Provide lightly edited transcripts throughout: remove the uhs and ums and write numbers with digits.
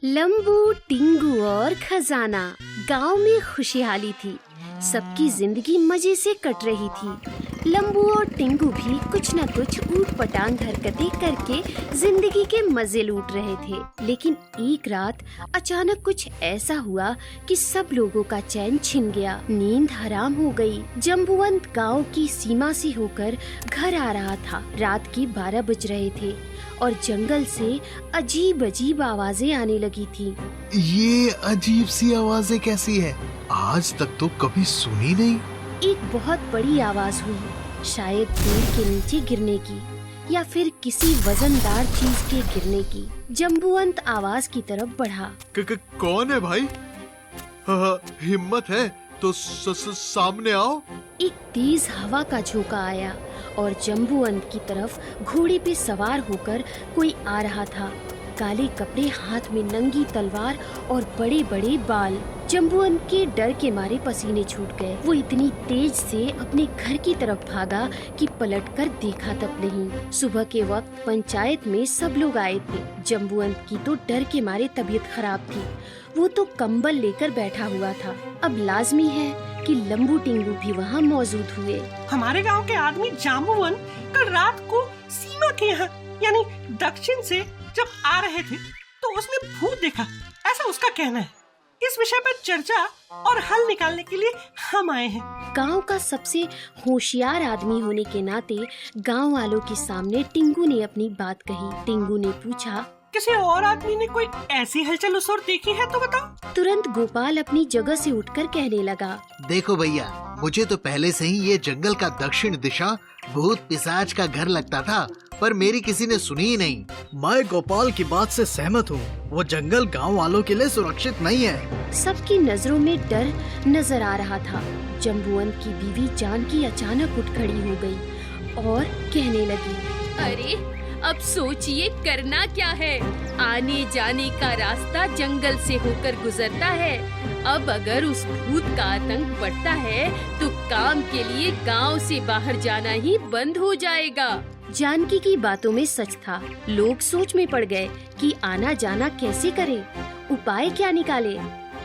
लंबू, टिंगू और खजाना। गांव में खुशहाली थी। सबकी जिंदगी मजे से कट रही थी। लंबू और टिंगू भी कुछ न कुछ ऊट-पटांग हरकतें करके जिंदगी के मजे लूट रहे थे। लेकिन एक रात अचानक कुछ ऐसा हुआ कि सब लोगों का चैन छिन गया। नींद हराम हो गई। जंबुवंत गांव की सीमा से होकर घर आ रहा था। रात के 12 बज रहे थे और जंगल से अजीब अजीब आवाजें आने लगी थी। ये अजीब सी आवाजें कैसी है? आज तक तो कभी सुनी नहीं। एक बहुत बड़ी आवाज हुई, शायद पेड़ के नीचे गिरने की या फिर किसी वजनदार चीज के गिरने की। जंबुवंत आवाज की तरफ बढ़ा। कौन है भाई? हिम्मत है तो सामने आओ। एक तेज हवा का झोंका आया और जंबुवंत की तरफ घोड़े पे सवार होकर कोई आ रहा था। काले कपड़े, हाथ में नंगी तलवार और बड़े बड़े बाल। जंबुवंत के डर के मारे पसीने छूट गए। वो इतनी तेज से अपने घर की तरफ भागा कि पलटकर देखा तक नहीं। सुबह के वक्त पंचायत में सब लोग आए थे। जंबुवंत की तो डर के मारे तबीयत खराब थी। वो तो कंबल लेकर बैठा हुआ था। अब लाजमी है कि लंबू टिंगू भी वहाँ मौजूद हुए। हमारे गांव के आदमी जाम्बुवन कल रात को सीमा के यहाँ यानी दक्षिण से जब आ रहे थे तो उसने भूत देखा, ऐसा उसका कहना है। इस विषय पर चर्चा और हल निकालने के लिए हम आए हैं। गांव का सबसे होशियार आदमी होने के नाते गांव वालों के सामने टिंगू ने अपनी बात कही। टिंगू ने पूछा, किसी और आदमी ने कोई ऐसी हलचल उस ओर देखी है तो बताओ। तुरंत गोपाल अपनी जगह से उठकर कहने लगा, देखो भैया, मुझे तो पहले से ही ये जंगल का दक्षिण दिशा भूत पिशाच का घर लगता था, पर मेरी किसी ने सुनी ही नहीं। मैं गोपाल की बात से सहमत हूँ। वो जंगल गांव वालों के लिए सुरक्षित नहीं है। सबकी नजरों में डर नजर आ रहा था। जंबुवंत की बीवी जानकी अचानक उठ खड़ी हो गई और कहने लगी, अरे अब सोचिए करना क्या है। आने जाने का रास्ता जंगल से होकर गुजरता है। अब अगर उस भूत का आतंक बढ़ता है तो काम के लिए गांव से बाहर जाना ही बंद हो जाएगा। जानकी की बातों में सच था। लोग सोच में पड़ गए कि आना जाना कैसे करे, उपाय क्या निकाले।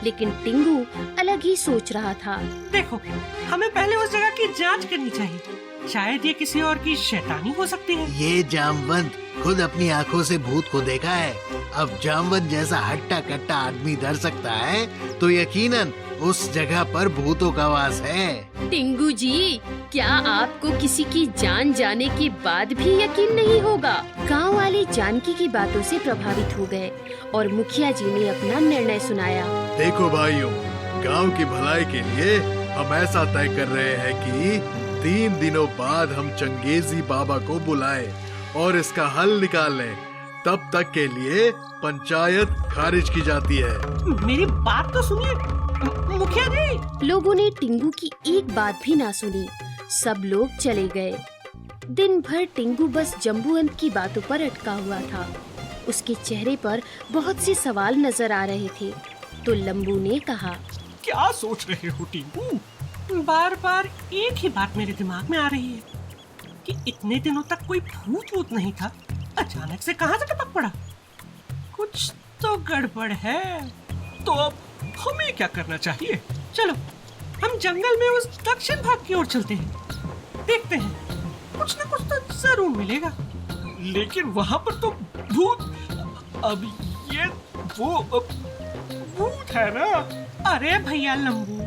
लेकिन टिंगू अलग ही सोच रहा था। देखो, हमें पहले उस जगह की जांच करनी चाहिए। शायद ये किसी और की शैतानी हो सकती है। ये जामवंत खुद अपनी आंखों से भूत को देखा है। अब जामवंत जैसा हट्टा कट्टा आदमी डर सकता है तो यकीनन उस जगह पर भूतों का वास है। टिंगू जी, क्या आपको किसी की जान जाने के बाद भी यकीन नहीं होगा? गांव वाले जानकी की बातों से प्रभावित हो गए और मुखिया जी ने अपना निर्णय सुनाया। देखो भाइयों, गांव की भलाई के लिए हम ऐसा तय कर रहे हैं कि 3 दिनों बाद हम चंगेजी बाबा को बुलाएं और इसका हल निकाल लें। तब तक के लिए पंचायत खारिज की जाती है। मेरी बात तो सुनिए मुखिया जी। लोगों ने टिंगू की एक बात भी ना सुनी। सब लोग चले गए। दिन भर टिंगू बस जंबुवंत की बातों पर अटका हुआ था। उसके चेहरे पर बहुत से सवाल नजर आ रहे थे। तो लंबू ने कहा, क्या सोच रहे हो टिंगू? बार बार एक ही बात मेरे दिमाग में आ रही है कि इतने दिनों तक कोई भूत नहीं था, अचानक से कहां से टपक पड़ा। कुछ तो गड़बड़ है। तो अब हमें क्या करना चाहिए? चलो हम जंगल में उस दक्षिण भाग की ओर चलते हैं। देखते हैं, कुछ न कुछ तो जरूर मिलेगा। लेकिन वहां पर तो भूत, अब ये वो भूत है ना। अरे भैया लंबू,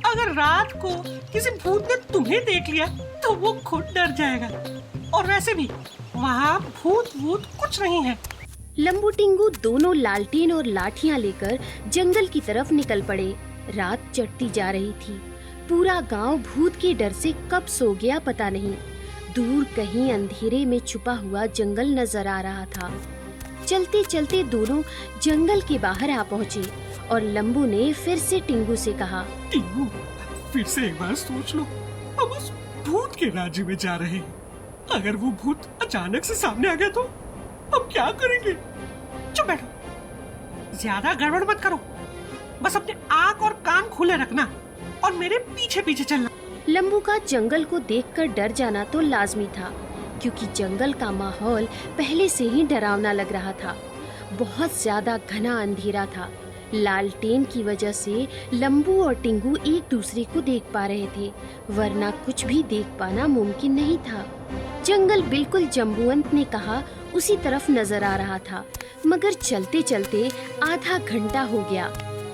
अगर रात को किसी भूत ने तुम्हें देख लिया तो वो खुद डर जाएगा। और वैसे भी वहाँ भूत कुछ नहीं है। लंबू टिंगू दोनों लालटेन और लाठियां लेकर जंगल की तरफ निकल पड़े। रात चढ़ती जा रही थी। पूरा गांव भूत के डर से कब सो गया पता नहीं। दूर कहीं अंधेरे में छुपा हुआ जंगल नजर आ रहा था। चलते चलते दोनों जंगल के बाहर आ पहुँचे और लंबू ने फिर से टिंगू से कहा, टिंगू, फिर से एक बार सोच लो। हम उस भूत के राज्य में जा रहे हैं। अगर वो भूत अचानक से सामने आ गया तो हम क्या करेंगे? चुप बैठो, ज्यादा गड़बड़ मत करो। बस अपने आँख और कान खुले रखना और मेरे पीछे पीछे चलना। लंबू का जंगल को देखकर डर जाना तो लाजमी था, क्योंकि जंगल का माहौल पहले से ही डरावना लग रहा था। बहुत ज्यादा घना अंधेरा था। लालटेन की वजह से लंबू और टिंगू एक दूसरे को देख पा रहे थे, वरना कुछ भी देख पाना मुमकिन नहीं था। जंगल बिल्कुल जम्बूवंत ने कहा उसी तरफ नजर आ रहा था, मगर चलते चलते आधा घंटा हो गया,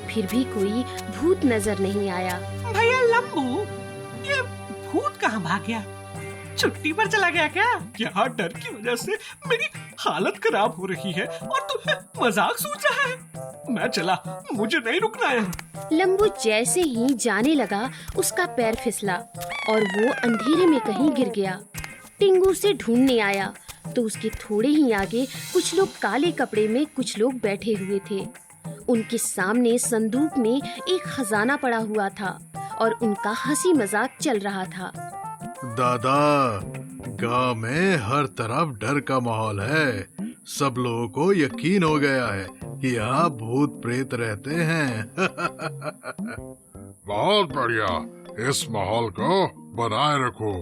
फिर भी कोई भूत नजर नहीं आया। भैया लंबू, ये भूत कहाँ भाग गया? छुट्टी पर चला गया क्या? यहाँ डर की वजह से मेरी हालत खराब हो रही है और तुम्हें मजाक सूझा है। मैं चला, मुझे नहीं रुकना है। लंबू जैसे ही जाने लगा उसका पैर फिसला और वो अंधेरे में कहीं गिर गया। टिंगू उसे ढूंढने आया तो उसके थोड़े ही आगे कुछ लोग काले कपड़े में कुछ लोग बैठे हुए थे। उनके सामने संदूक में एक खजाना पड़ा हुआ था और उनका हंसी मजाक चल रहा था। दादा, गांव में हर तरफ डर का माहौल है। सब लोगों को यकीन हो गया है कि यहाँ भूत प्रेत रहते हैं। बहुत बढ़िया, इस माहौल को बनाए रखो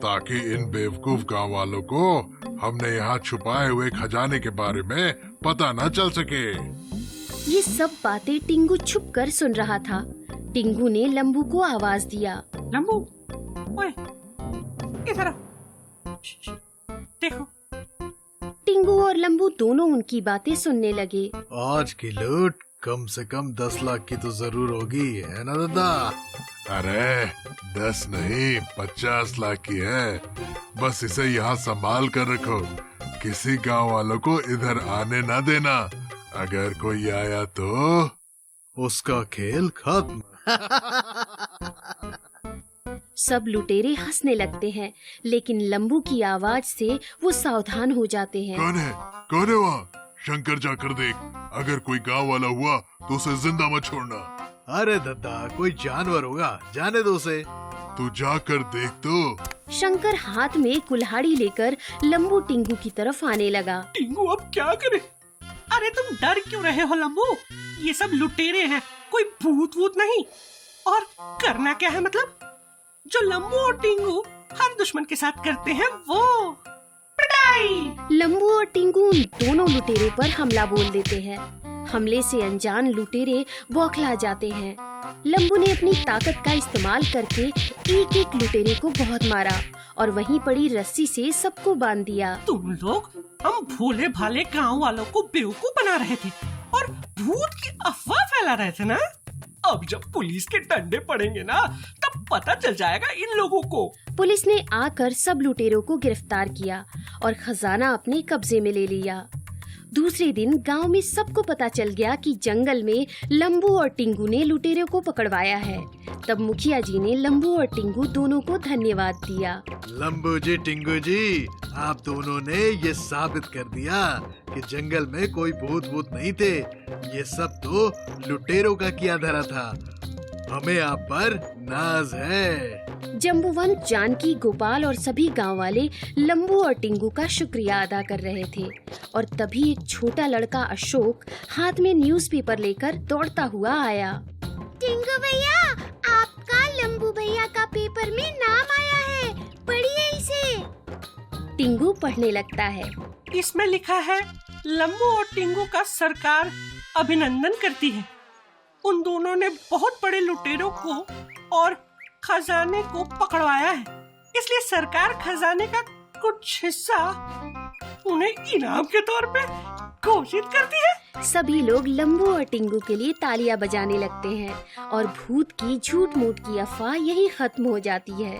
ताकि इन बेवकूफ गांव वालों को हमने यहाँ छुपाए हुए खजाने के बारे में पता न चल सके। ये सब बातें टिंगू छुप कर सुन रहा था। टिंगू ने लंबू को आवाज दिया। लंबू, ओए, इधर आओ। देखो। टिंगू और लंबू दोनों उनकी बातें सुनने लगे। आज की लूट कम से कम 10 लाख की तो जरूर होगी, है ना दादा? अरे 10 नहीं 50 लाख की है। बस इसे यहाँ संभाल कर रखो, किसी गांव वालों को इधर आने ना देना। अगर कोई आया तो उसका खेल खत्म। सब लुटेरे हंसने लगते हैं, लेकिन लंबू की आवाज से वो सावधान हो जाते हैं। कौन है वहाँ? शंकर जाकर देख, अगर कोई गांव वाला हुआ तो उसे जिंदा मत छोड़ना। अरे दादा, कोई जानवर होगा, जाने दो उसे। तू जाकर देख तो। शंकर हाथ में कुल्हाड़ी लेकर लंबू टिंगू की तरफ आने लगा। टिंगू अब क्या करे? अरे तुम डर क्यों रहे हो लंबू? ये सब लुटेरे हैं, कोई भूत वूत नहीं। और करना क्या है मतलब? जो लंबू और टिंगू हर दुश्मन के साथ करते हैं वो पिटाई। लंबू और टिंगू उन दोनों लुटेरों पर हमला बोल देते हैं। हमले से अनजान लुटेरे बौखला जाते हैं। लंबू ने अपनी ताकत का इस्तेमाल करके एक एक लुटेरे को बहुत मारा और वहीं पड़ी रस्सी से सबको बांध दिया। तुम लोग हम भोले भाले गांव वालों को बेवकूफ बना रहे थे और भूत की अफवाह फैला रहे थे ना। अब जब पुलिस के डंडे पड़ेंगे ना, तब पता चल जाएगा इन लोगों को। पुलिस ने आकर सब लुटेरों को गिरफ्तार किया और खजाना अपने कब्जे में ले लिया। दूसरे दिन गांव में सबको पता चल गया कि जंगल में लंबू और टिंगू ने लुटेरों को पकड़वाया है। तब मुखिया जी ने लंबू और टिंगू दोनों को धन्यवाद दिया। लंबू जी, टिंगू जी, आप दोनों ने ये साबित कर दिया कि जंगल में कोई भूत नहीं थे। ये सब तो लुटेरों का किया धरा था। हमें आप पर नाज है। जम्बूवंत, जानकी, गोपाल और सभी गांव वाले लंबू और टिंगू का शुक्रिया अदा कर रहे थे और तभी एक छोटा लड़का अशोक हाथ में न्यूज़पेपर लेकर दौड़ता हुआ आया। टिंगू भैया, आपका लंबू भैया का पेपर में नाम आया है, पढ़िए इसे। टिंगू पढ़ने लगता है। इसमें लिखा है, लंबू और टिंगू का सरकार अभिनंदन करती है। उन दोनों ने बहुत बड़े लुटेरों को और खजाने को पकड़वाया है, इसलिए सरकार खजाने का कुछ हिस्सा उन्हें इनाम के तौर पे घोषित करती है। सभी लोग लंबू और टिंगू के लिए तालियां बजाने लगते हैं और भूत की झूठ मूठ की अफवाह यही खत्म हो जाती है।